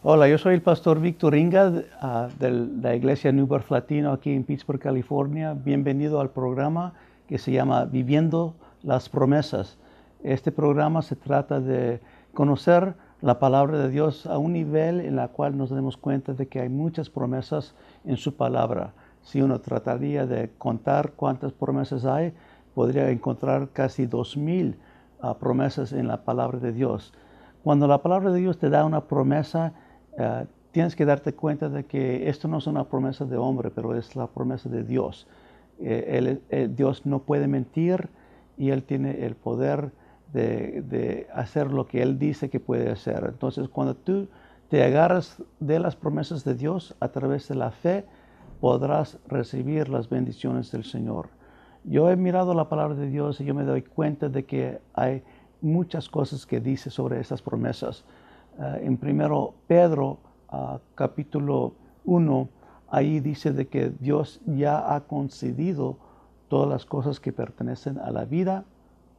Hola, yo soy el pastor Víctor Inga de la iglesia New Birth Latino aquí en Pittsburgh, California. Bienvenido al programa que se llama Viviendo las Promesas. Este programa se trata de conocer la palabra de Dios a un nivel en el cual nos demos cuenta de que hay muchas promesas en su palabra. Si uno trataría de contar cuántas promesas hay, podría encontrar casi 2000 promesas en la palabra de Dios. Cuando la palabra de Dios te da una promesa, tienes que darte cuenta de que esto no es una promesa de hombre, pero es la promesa de Dios. Dios no puede mentir y Él tiene el poder de hacer lo que Él dice que puede hacer. Entonces, cuando tú te agarras de las promesas de Dios a través de la fe, podrás recibir las bendiciones del Señor. Yo he mirado la palabra de Dios y yo me doy cuenta de que hay muchas cosas que dice sobre esas promesas. En primero Pedro, capítulo 1, ahí dice de que Dios ya ha concedido todas las cosas que pertenecen a la vida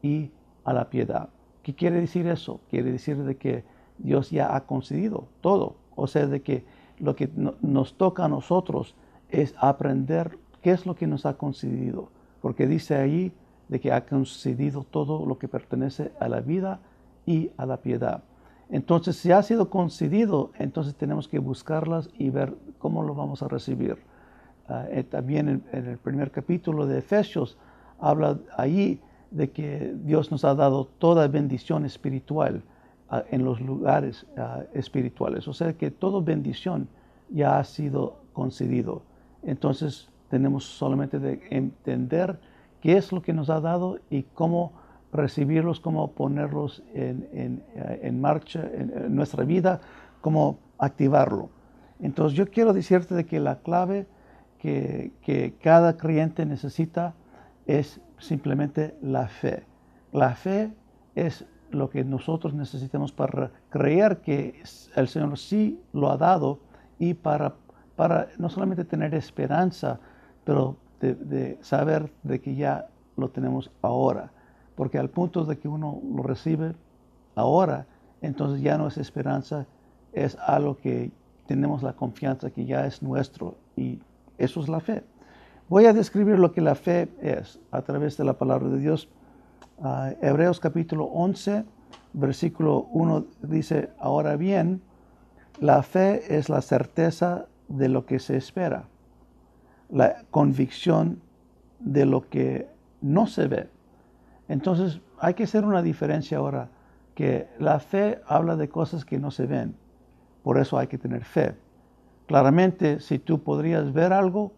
y a la piedad. ¿Qué quiere decir eso? Quiere decir de que Dios ya ha concedido todo. O sea, de que lo que nos toca a nosotros es aprender qué es lo que nos ha concedido. Porque dice ahí de que ha concedido todo lo que pertenece a la vida y a la piedad. Entonces, si ha sido concedido, entonces tenemos que buscarlas y ver cómo lo vamos a recibir. También en el primer capítulo de Efesios habla allí de que Dios nos ha dado toda bendición espiritual en los lugares espirituales. O sea que toda bendición ya ha sido concedido. Entonces tenemos solamente de entender qué es lo que nos ha dado y cómo recibirlos, cómo ponerlos en marcha en nuestra vida, cómo activarlo. Entonces yo quiero decirte de que la clave que cada creyente necesita es simplemente la fe. La fe es lo que nosotros necesitamos para creer que el Señor sí lo ha dado y para no solamente tener esperanza, pero de saber de que ya lo tenemos ahora. Porque al punto de que uno lo recibe ahora, entonces ya no es esperanza, es algo que tenemos la confianza que ya es nuestro y eso es la fe. Voy a describir lo que la fe es a través de la palabra de Dios. Hebreos capítulo 11, versículo 1 dice, ahora bien, la fe es la certeza de lo que se espera, la convicción de lo que no se ve. Entonces hay que hacer una diferencia ahora, que la fe habla de cosas que no se ven, por eso hay que tener fe. Claramente, si tú podrías ver algo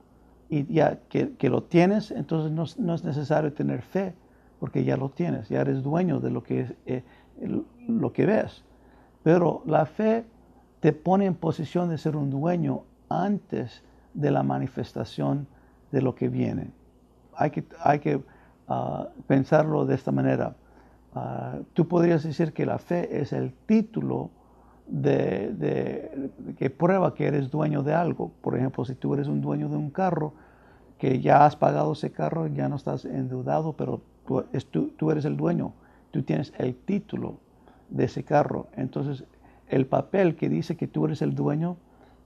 y ya que lo tienes, entonces no es necesario tener fe, porque ya lo tienes, ya eres dueño de lo que ves. Pero la fe te pone en posición de ser un dueño antes de la manifestación de lo que viene. Hay que pensarlo de esta manera. Tú podrías decir que la fe es el título que prueba que eres dueño de algo. Por ejemplo, si tú eres un dueño de un carro, que ya has pagado ese carro, ya no estás endeudado, pero tú eres el dueño. Tú tienes el título de ese carro. Entonces, el papel que dice que tú eres el dueño,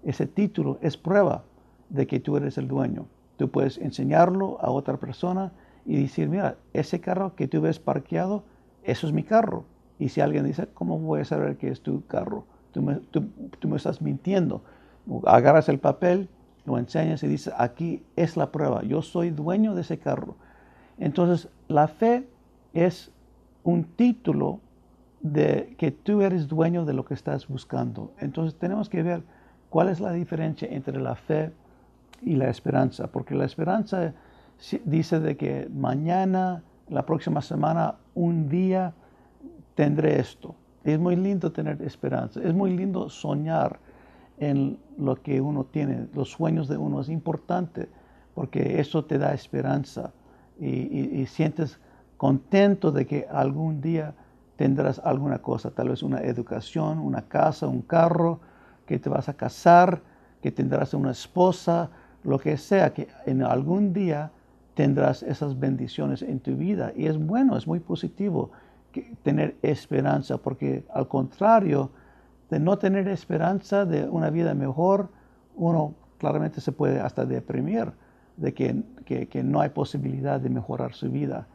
ese título es prueba de que tú eres el dueño. Tú puedes enseñarlo a otra persona y decir, mira, ese carro que tú ves parqueado, eso es mi carro. Y si alguien dice, ¿cómo voy a saber que es tu carro? Tú me estás mintiendo. Agarras el papel, lo enseñas y dices, aquí es la prueba, yo soy dueño de ese carro. Entonces, la fe es un título de que tú eres dueño de lo que estás buscando. Entonces, tenemos que ver cuál es la diferencia entre la fe y la esperanza, porque la esperanza dice de que mañana, la próxima semana, un día tendré esto. Es muy lindo tener esperanza, es muy lindo soñar en lo que uno tiene, los sueños de uno es importante porque eso te da esperanza y sientes contento de que algún día tendrás alguna cosa, tal vez una educación, una casa, un carro, que te vas a casar, que tendrás una esposa, lo que sea, que en algún día tendrás esas bendiciones en tu vida. Y es bueno, es muy positivo tener esperanza, porque al contrario, de no tener esperanza de una vida mejor, uno claramente se puede hasta deprimir de que no hay posibilidad de mejorar su vida.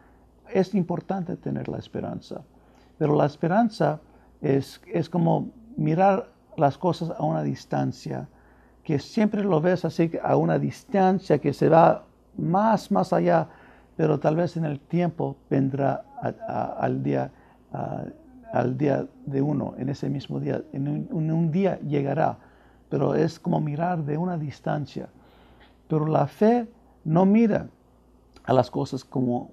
Es importante tener la esperanza, pero la esperanza es como mirar las cosas a una distancia, que siempre lo ves así a una distancia que se va más allá, pero tal vez en el tiempo vendrá al día de uno, en ese mismo día, en un día llegará, pero es como mirar de una distancia. Pero la fe no mira a las cosas como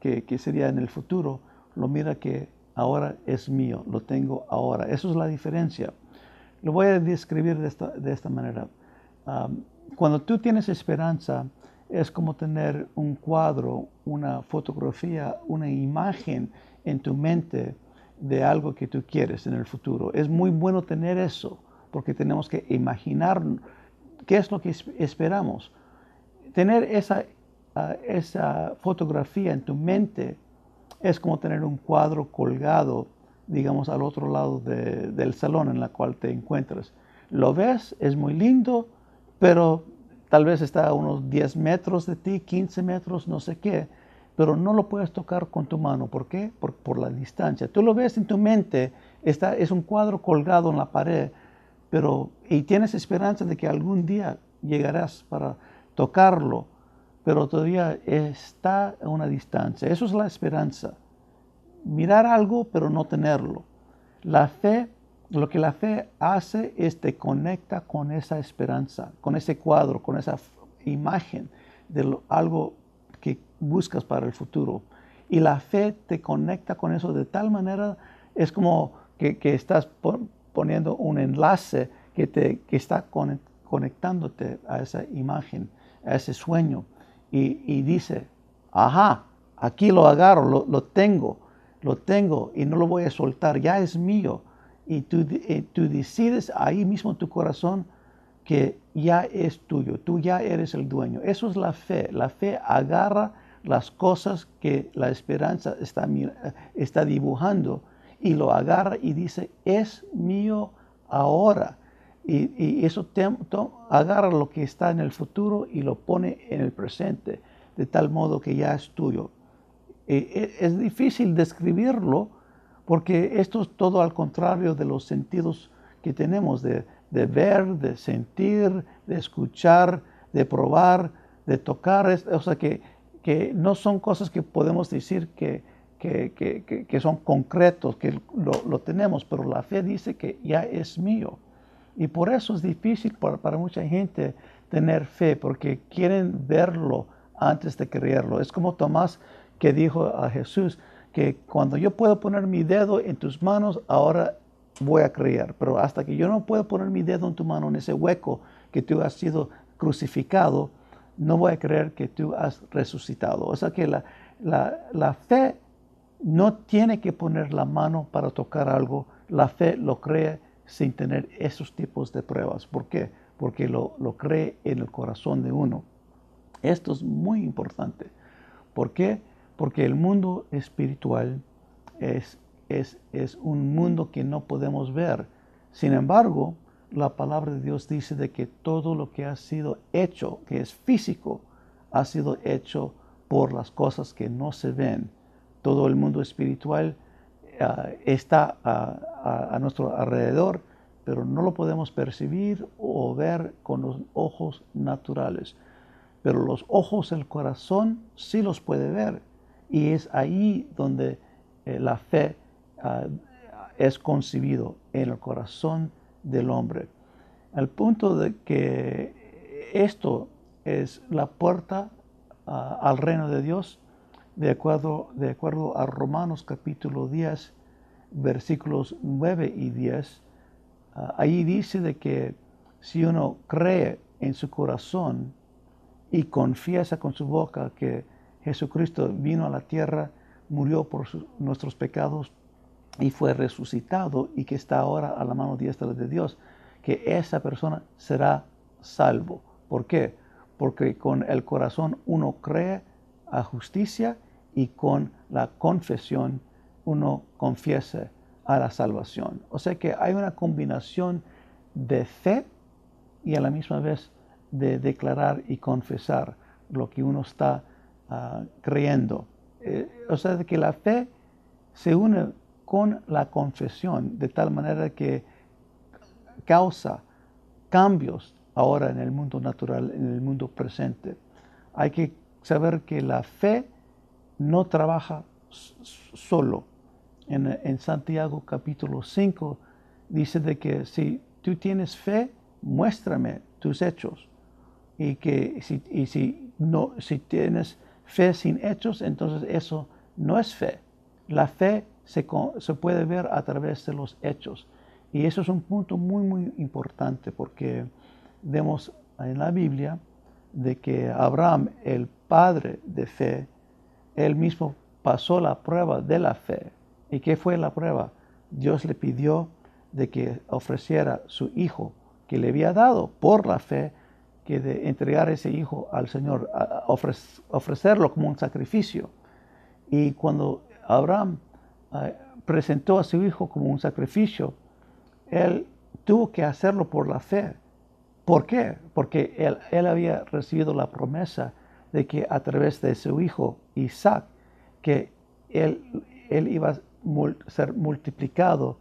que sería en el futuro, lo mira que ahora es mío, lo tengo ahora. Eso es la diferencia. Lo voy a describir de esta manera. Cuando tú tienes esperanza, es como tener un cuadro, una fotografía, una imagen en tu mente de algo que tú quieres en el futuro. Es muy bueno tener eso, porque tenemos que imaginar qué es lo que esperamos. Tener esa fotografía en tu mente es como tener un cuadro colgado, digamos, al otro lado del salón en el cual te encuentras. Lo ves, es muy lindo, pero tal vez está a unos 10 metros de ti, 15 metros, no sé qué, pero no lo puedes tocar con tu mano. ¿Por qué? Por la distancia. Tú lo ves en tu mente, es un cuadro colgado en la pared, y tienes esperanza de que algún día llegarás para tocarlo, pero todavía está a una distancia. Eso es la esperanza. Mirar algo, pero no tenerlo. La fe, lo que la fe hace es te conecta con esa esperanza, con ese cuadro, con esa imagen de algo que buscas para el futuro. Y la fe te conecta con eso de tal manera, es como que estás poniendo un enlace que está conectándote a esa imagen, a ese sueño. Y dice, ajá, aquí lo agarro, lo tengo y no lo voy a soltar, ya es mío. Y tú decides ahí mismo en tu corazón que ya es tuyo, tú ya eres el dueño. Eso es la fe. La fe agarra las cosas que la esperanza está dibujando y lo agarra y dice, es mío ahora. Y eso agarra lo que está en el futuro y lo pone en el presente, de tal modo que ya es tuyo. Es difícil describirlo porque esto es todo al contrario de los sentidos que tenemos de ver, de sentir, de escuchar, de probar, de tocar. O sea que no son cosas que podemos decir que son concretos, que lo tenemos, pero la fe dice que ya es mío. Y por eso es difícil para mucha gente tener fe, porque quieren verlo antes de creerlo. Es como Tomás, que dijo a Jesús que cuando yo puedo poner mi dedo en tus manos, ahora voy a creer. Pero hasta que yo no puedo poner mi dedo en tu mano, en ese hueco que tú has sido crucificado, no voy a creer que tú has resucitado. O sea que la fe no tiene que poner la mano para tocar algo. La fe lo cree sin tener esos tipos de pruebas. ¿Por qué? Porque lo cree en el corazón de uno. Esto es muy importante. ¿Por qué? Porque el mundo espiritual es un mundo que no podemos ver. Sin embargo, la palabra de Dios dice de que todo lo que ha sido hecho, que es físico, ha sido hecho por las cosas que no se ven. Todo el mundo espiritual está a nuestro alrededor, pero no lo podemos percibir o ver con los ojos naturales. Pero los ojos del corazón sí los puede ver. Y es ahí donde la fe es concebido, en el corazón del hombre. Al punto de que esto es la puerta al reino de Dios, de acuerdo a Romanos capítulo 10, versículos 9 y 10. Ahí dice de que si uno cree en su corazón y confiesa con su boca que Jesucristo vino a la tierra, murió por nuestros pecados y fue resucitado y que está ahora a la mano diestra de Dios, que esa persona será salvo. ¿Por qué? Porque con el corazón uno cree a justicia y con la confesión uno confiesa a la salvación. O sea que hay una combinación de fe y a la misma vez de declarar y confesar lo que uno está creyendo. O sea, de que la fe se une con la confesión de tal manera que causa cambios ahora en el mundo natural, en el mundo presente. Hay que saber que la fe no trabaja solo. En Santiago capítulo 5 dice de que si tú tienes fe, muéstrame tus hechos. Y que si tienes fe sin hechos, entonces eso no es fe. La fe se puede ver a través de los hechos. Y eso es un punto muy, muy importante porque vemos en la Biblia de que Abraham, el padre de fe, él mismo pasó la prueba de la fe. ¿Y qué fue la prueba? Dios le pidió de que ofreciera su hijo que le había dado por la fe, que de entregar ese hijo al Señor, ofrecerlo como un sacrificio. Y cuando Abraham presentó a su hijo como un sacrificio, él tuvo que hacerlo por la fe. ¿Por qué? Porque él había recibido la promesa de que a través de su hijo Isaac, que él iba a ser multiplicado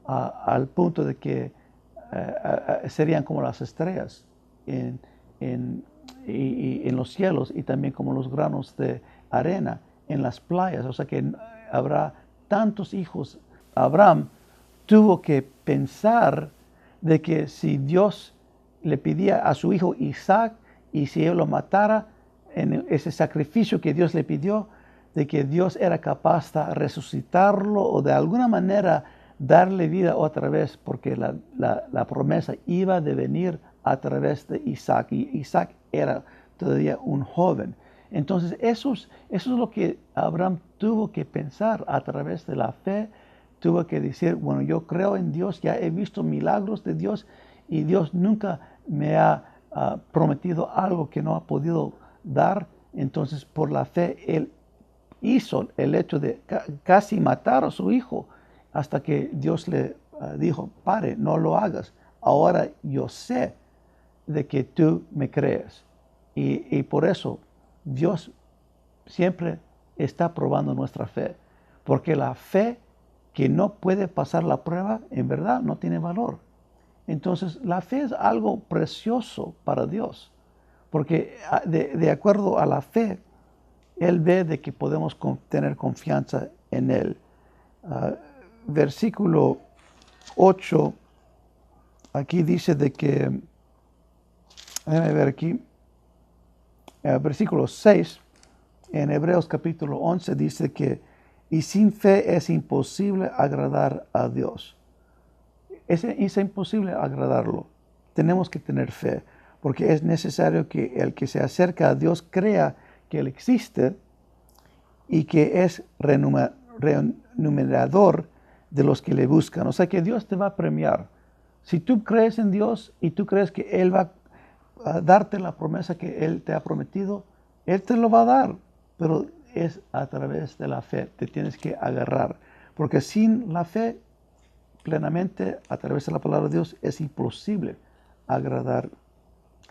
al punto de que serían como las estrellas en los cielos y también como los granos de arena en las playas. O sea que habrá tantos hijos. Abraham tuvo que pensar de que si Dios le pedía a su hijo Isaac y si él lo matara en ese sacrificio que Dios le pidió, de que Dios era capaz de resucitarlo o de alguna manera darle vida otra vez, porque la promesa iba de venir a través de Isaac, y Isaac era todavía un joven. Entonces eso es lo que Abraham tuvo que pensar a través de la fe. Tuvo que decir, bueno, yo creo en Dios, ya he visto milagros de Dios y Dios nunca me ha prometido algo que no ha podido dar. Entonces por la fe él hizo el hecho de casi matar a su hijo hasta que Dios le dijo, pare, no lo hagas. Ahora yo sé de que tú me crees. Y por eso Dios siempre está probando nuestra fe. Porque la fe que no puede pasar la prueba, en verdad no tiene valor. Entonces la fe es algo precioso para Dios. Porque de acuerdo a la fe, Él ve de que podemos tener confianza en Él. Versículo 8, aquí dice de que, déjame ver aquí, versículo 6, en Hebreos capítulo 11 dice que, y sin fe es imposible agradar a Dios. Es imposible agradarlo. Tenemos que tener fe, porque es necesario que el que se acerca a Dios crea que Él existe y que es remunerador de los que le buscan. O sea que Dios te va a premiar. Si tú crees en Dios y tú crees que Él va a darte la promesa que Él te ha prometido, Él te lo va a dar. Pero es a través de la fe. Te tienes que agarrar. Porque sin la fe, plenamente, a través de la palabra de Dios, es imposible agradar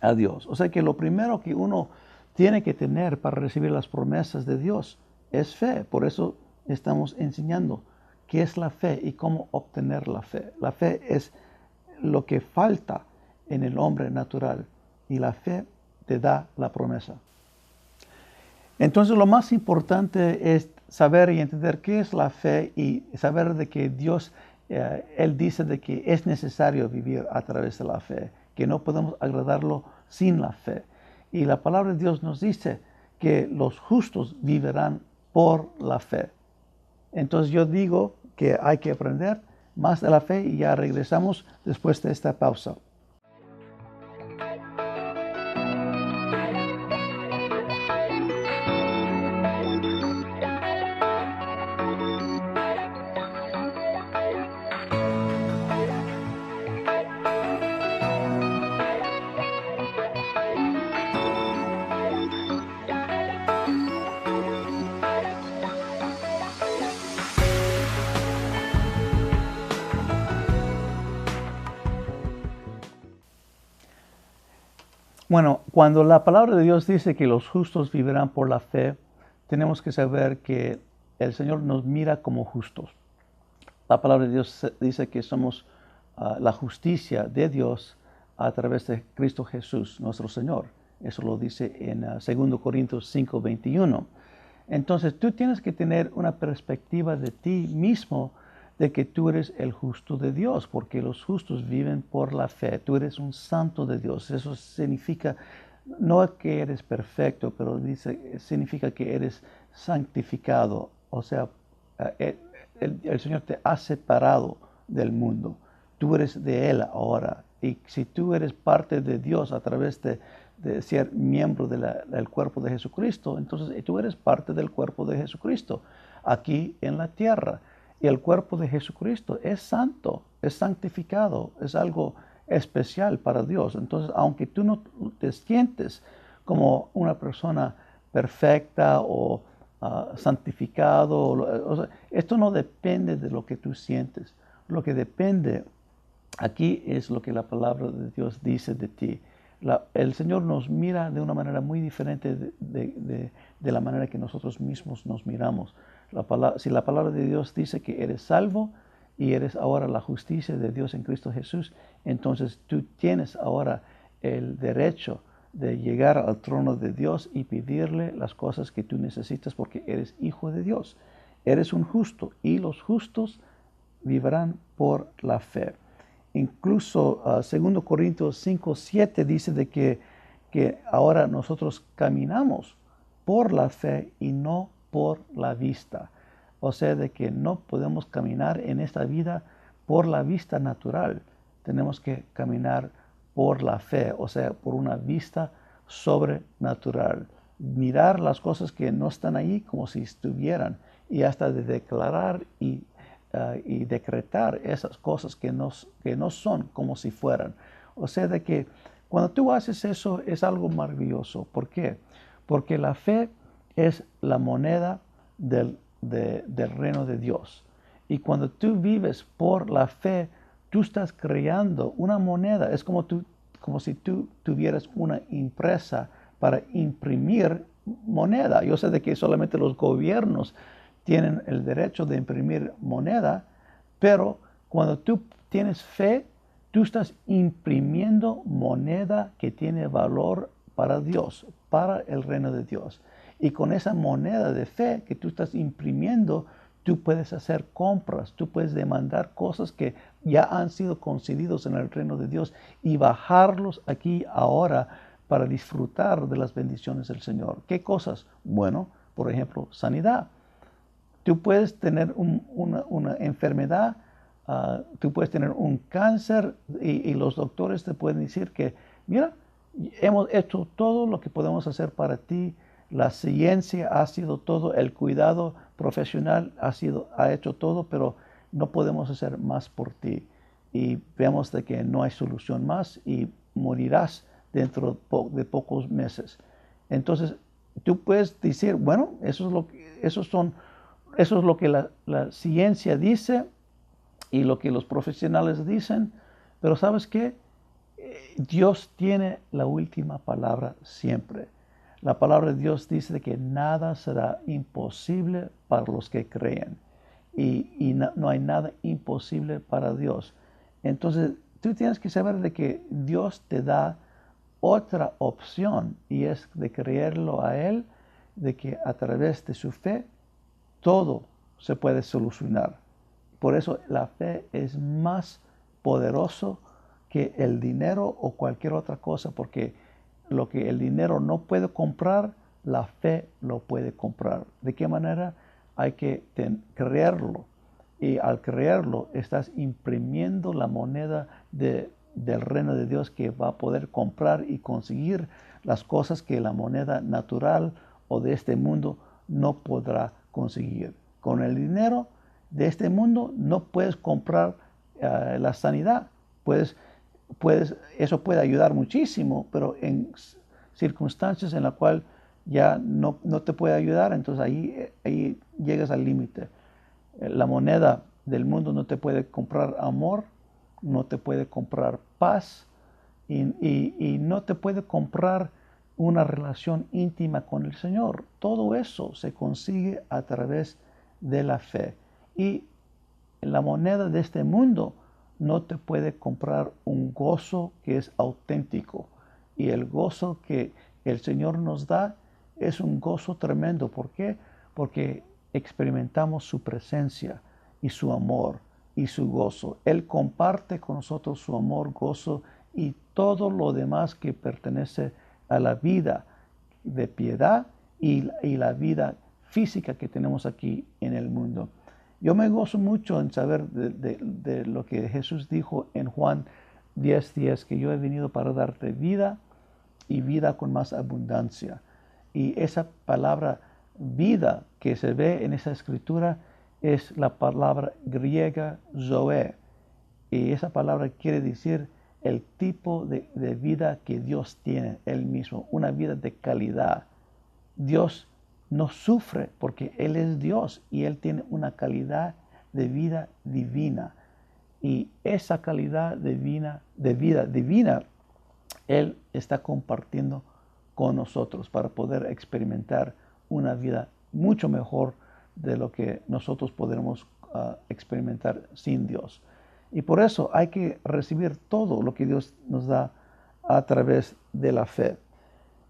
a Dios. O sea que lo primero que uno tiene que tener para recibir las promesas de Dios es fe. Por eso estamos enseñando qué es la fe y cómo obtener la fe. La fe es lo que falta en el hombre natural y la fe te da la promesa. Entonces lo más importante es saber y entender qué es la fe y saber de que Dios, Él dice de que es necesario vivir a través de la fe, que no podemos agradarlo sin la fe. Y la palabra de Dios nos dice que los justos vivirán por la fe. Entonces yo digo que hay que aprender más de la fe y ya regresamos después de esta pausa. Bueno, cuando la palabra de Dios dice que los justos vivirán por la fe, tenemos que saber que el Señor nos mira como justos. La palabra de Dios dice que somos la justicia de Dios a través de Cristo Jesús, nuestro Señor. Eso lo dice en 2 Corintios 5:21. Entonces tú tienes que tener una perspectiva de ti mismo de que tú eres el justo de Dios, porque los justos viven por la fe. Tú eres un santo de Dios. Eso significa no que eres perfecto, pero significa que eres santificado. O sea, el Señor te ha separado del mundo. Tú eres de Él ahora. Y si tú eres parte de Dios a través de ser miembro del cuerpo de Jesucristo, entonces tú eres parte del cuerpo de Jesucristo aquí en la tierra. Y el cuerpo de Jesucristo es santo, es santificado, es algo especial para Dios. Entonces, aunque tú no te sientes como una persona perfecta o santificado, o sea, esto no depende de lo que tú sientes. Lo que depende aquí es lo que la palabra de Dios dice de ti. El Señor nos mira de una manera muy diferente de la manera que nosotros mismos nos miramos. Si la palabra de Dios dice que eres salvo y eres ahora la justicia de Dios en Cristo Jesús, entonces tú tienes ahora el derecho de llegar al trono de Dios y pedirle las cosas que tú necesitas porque eres hijo de Dios. Eres un justo y los justos vivirán por la fe. Incluso 2 Corintios 5:7 dice de que ahora nosotros caminamos por la fe y no por la vista. O sea, de que no podemos caminar en esta vida por la vista natural. Tenemos que caminar por la fe, o sea, por una vista sobrenatural. Mirar las cosas que no están ahí como si estuvieran y hasta de declarar y decretar esas cosas que no son como si fueran. O sea, de que cuando tú haces eso es algo maravilloso. ¿Por qué? Porque la fe es la moneda del reino de Dios. Y cuando tú vives por la fe, tú estás creando una moneda. Es como si tú tuvieras una empresa para imprimir moneda. Yo sé de que solamente los gobiernos tienen el derecho de imprimir moneda, pero cuando tú tienes fe, tú estás imprimiendo moneda que tiene valor para Dios, para el reino de Dios. Y con esa moneda de fe que tú estás imprimiendo, tú puedes hacer compras, tú puedes demandar cosas que ya han sido concedidos en el reino de Dios y bajarlos aquí ahora para disfrutar de las bendiciones del Señor. ¿Qué cosas? Bueno, por ejemplo, sanidad. Tú puedes tener una enfermedad, tú puedes tener un cáncer y los doctores te pueden decir que, mira, hemos hecho todo lo que podemos hacer para ti, la ciencia ha sido todo, el cuidado profesional ha hecho todo, pero no podemos hacer más por ti. Y vemos de que no hay solución más y morirás dentro de pocos meses. Entonces, tú puedes decir, bueno, eso es lo que la ciencia dice y lo que los profesionales dicen, pero ¿sabes qué? Dios tiene la última palabra siempre. La palabra de Dios dice que nada será imposible para los que creen y no hay nada imposible para Dios. Entonces, tú tienes que saber de que Dios te da otra opción y es de creerlo a Él, de que a través de su fe todo se puede solucionar. Por eso la fe es más poderoso que el dinero o cualquier otra cosa, porque lo que el dinero no puede comprar, la fe lo puede comprar. ¿De qué manera? Hay que creerlo. Y al creerlo, estás imprimiendo la moneda del reino de Dios que va a poder comprar y conseguir las cosas que la moneda natural o de este mundo no podrá conseguir. Con el dinero de este mundo no puedes comprar la sanidad. Eso puede ayudar muchísimo, pero en circunstancias en las cuales ya no te puede ayudar, entonces ahí llegas al límite. La moneda del mundo no te puede comprar amor, no te puede comprar paz, y no te puede comprar una relación íntima con el Señor. Todo eso se consigue a través de la fe. Y la moneda de este mundo no te puede comprar un gozo que es auténtico. Y el gozo que el Señor nos da es un gozo tremendo. ¿Por qué? Porque experimentamos su presencia y su amor y su gozo. Él comparte con nosotros su amor, gozo y todo lo demás que pertenece a la vida de piedad y la vida física que tenemos aquí en el mundo. Yo me gozo mucho en saber de lo que Jesús dijo en Juan 10:10, que yo he venido para darte vida y vida con más abundancia. Y esa palabra vida que se ve en esa escritura es la palabra griega zoe. Y esa palabra quiere decir el tipo de vida que Dios tiene Él mismo, una vida de calidad. Dios no sufre porque Él es Dios y Él tiene una calidad de vida divina. Y esa calidad de vida divina, Él está compartiendo con nosotros para poder experimentar una vida mucho mejor de lo que nosotros podremos experimentar sin Dios. Y por eso hay que recibir todo lo que Dios nos da a través de la fe.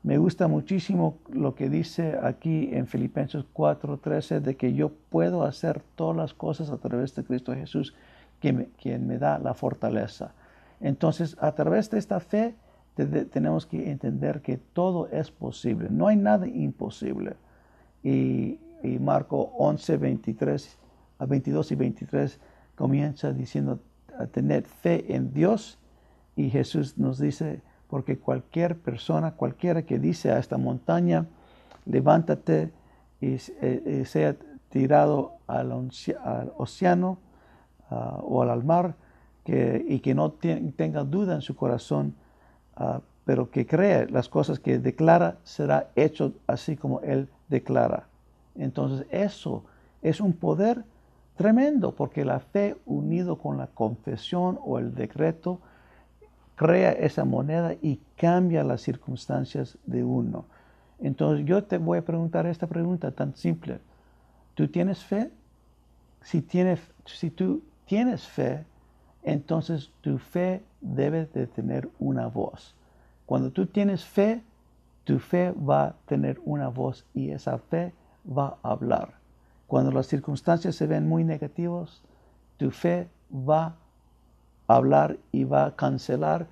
Me gusta muchísimo lo que dice aquí en Filipenses 4:13 de que yo puedo hacer todas las cosas a través de Cristo Jesús, quien me da la fortaleza. Entonces, a través de esta fe tenemos que entender que todo es posible. No hay nada imposible. Y Marco 11:22 y 23 comienza diciendo a tener fe en Dios, y Jesús nos dice, porque cualquiera que dice a esta montaña, levántate y sea tirado al océano o al mar, y que no tenga duda en su corazón, pero que cree las cosas que declara, será hecho así como Él declara. Entonces eso es un poder tremendo, porque la fe unido con la confesión o el decreto crea esa moneda y cambia las circunstancias de uno. Entonces yo te voy a preguntar esta pregunta tan simple. ¿Tú tienes fe? Si tú tienes fe, entonces tu fe debe de tener una voz. Cuando tú tienes fe, tu fe va a tener una voz y esa fe va a hablar. Cuando las circunstancias se ven muy negativas, tu fe va a hablar y va a cancelar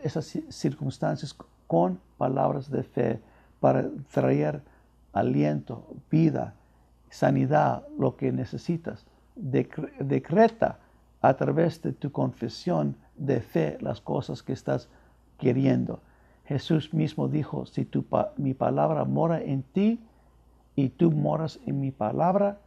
esas circunstancias con palabras de fe para traer aliento, vida, sanidad, lo que necesitas. Decreta a través de tu confesión de fe las cosas que estás queriendo. Jesús mismo dijo, si mi palabra mora en ti y tú moras en mi palabra,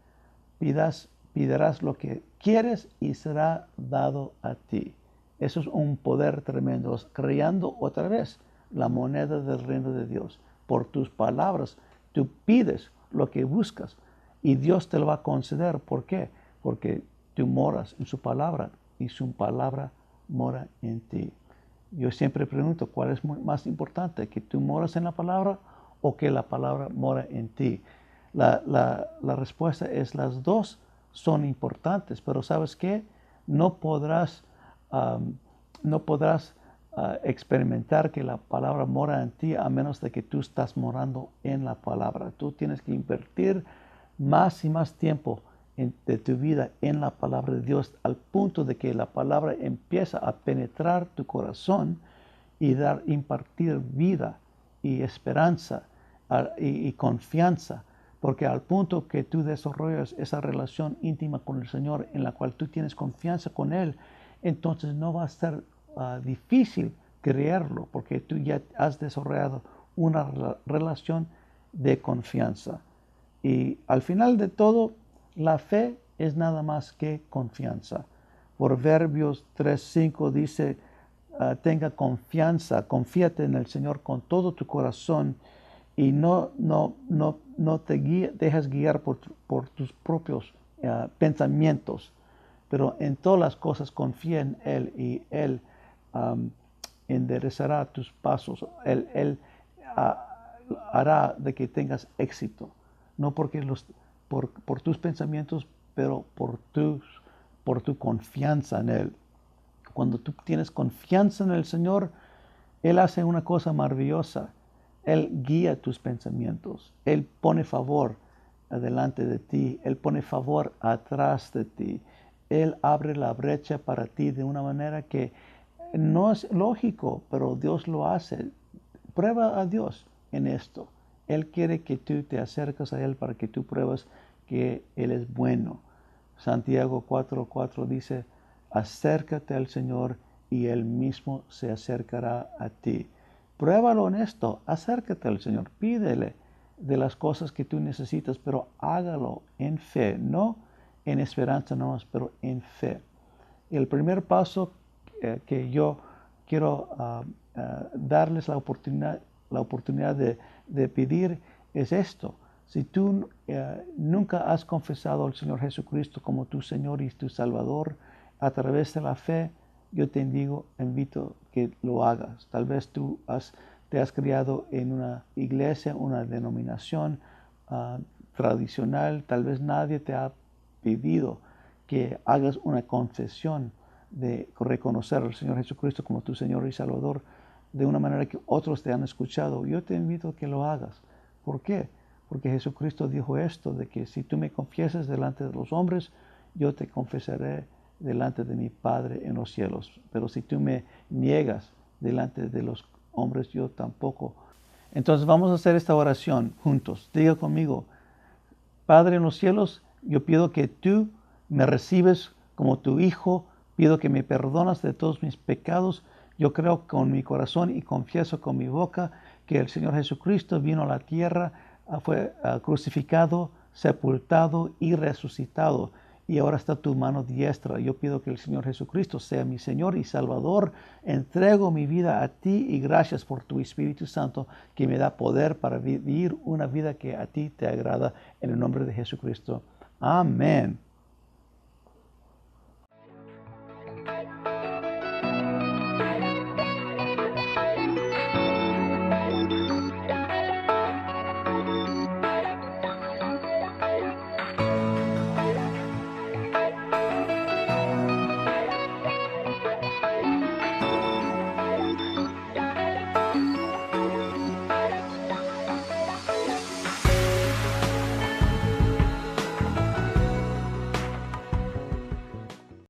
pedirás lo que quieres y será dado a ti. Eso es un poder tremendo, creando otra vez la moneda del reino de Dios. Por tus palabras, tú pides lo que buscas y Dios te lo va a conceder. ¿Por qué? Porque tú moras en su palabra y su palabra mora en ti. Yo siempre pregunto, ¿cuál es más importante? ¿Que tú moras en la palabra o que la palabra mora en ti? La respuesta es las dos son importantes, pero ¿sabes qué? No podrás experimentar que la palabra mora en ti a menos de que tú estás morando en la palabra. Tú tienes que invertir más y más tiempo de tu vida en la palabra de Dios, al punto de que la palabra empieza a penetrar tu corazón y impartir vida y esperanza y confianza, porque al punto que tú desarrollas esa relación íntima con el Señor en la cual tú tienes confianza con Él, entonces no va a ser difícil creerlo, porque tú ya has desarrollado una relación de confianza. Y al final de todo, la fe es nada más que confianza. Proverbios 3:5 dice, tenga confianza, confíate en el Señor con todo tu corazón y no te dejes guiar por tus propios pensamientos, pero en todas las cosas confía en Él y Él enderezará tus pasos. Él hará de que tengas éxito. No porque por tus pensamientos, pero por tu confianza en Él. Cuando tú tienes confianza en el Señor, Él hace una cosa maravillosa. Él guía tus pensamientos. Él pone favor delante de ti. Él pone favor atrás de ti. Él abre la brecha para ti de una manera que no es lógico, pero Dios lo hace. Prueba a Dios en esto. Él quiere que tú te acerques a Él para que tú pruebes que Él es bueno. Santiago 4:4 dice, acércate al Señor y Él mismo se acercará a ti. Pruébalo en esto, acércate al Señor, pídele de las cosas que tú necesitas, pero hágalo en fe, no en esperanza nomás, pero en fe. El primer paso que yo quiero darles la oportunidad de pedir es esto. Si tú nunca has confesado al Señor Jesucristo como tu Señor y tu Salvador a través de la fe, yo te invito que lo hagas. Tal vez te has criado en una iglesia, una denominación tradicional. Tal vez nadie te ha pedido que hagas una confesión de reconocer al Señor Jesucristo como tu Señor y Salvador de una manera que otros te han escuchado. Yo te invito a que lo hagas. ¿Por qué? Porque Jesucristo dijo esto, de que si tú me confiesas delante de los hombres, yo te confesaré delante de mi Padre en los cielos. Pero si tú me niegas delante de los hombres, yo tampoco. Entonces vamos a hacer esta oración juntos. Diga conmigo, Padre en los cielos, yo pido que tú me recibes como tu Hijo, pido que me perdonas de todos mis pecados. Yo creo con mi corazón y confieso con mi boca que el Señor Jesucristo vino a la tierra, fue crucificado, sepultado y resucitado. Y ahora está tu mano diestra. Yo pido que el Señor Jesucristo sea mi Señor y Salvador. Entrego mi vida a ti y gracias por tu Espíritu Santo que me da poder para vivir una vida que a ti te agrada. En el nombre de Jesucristo. Amén.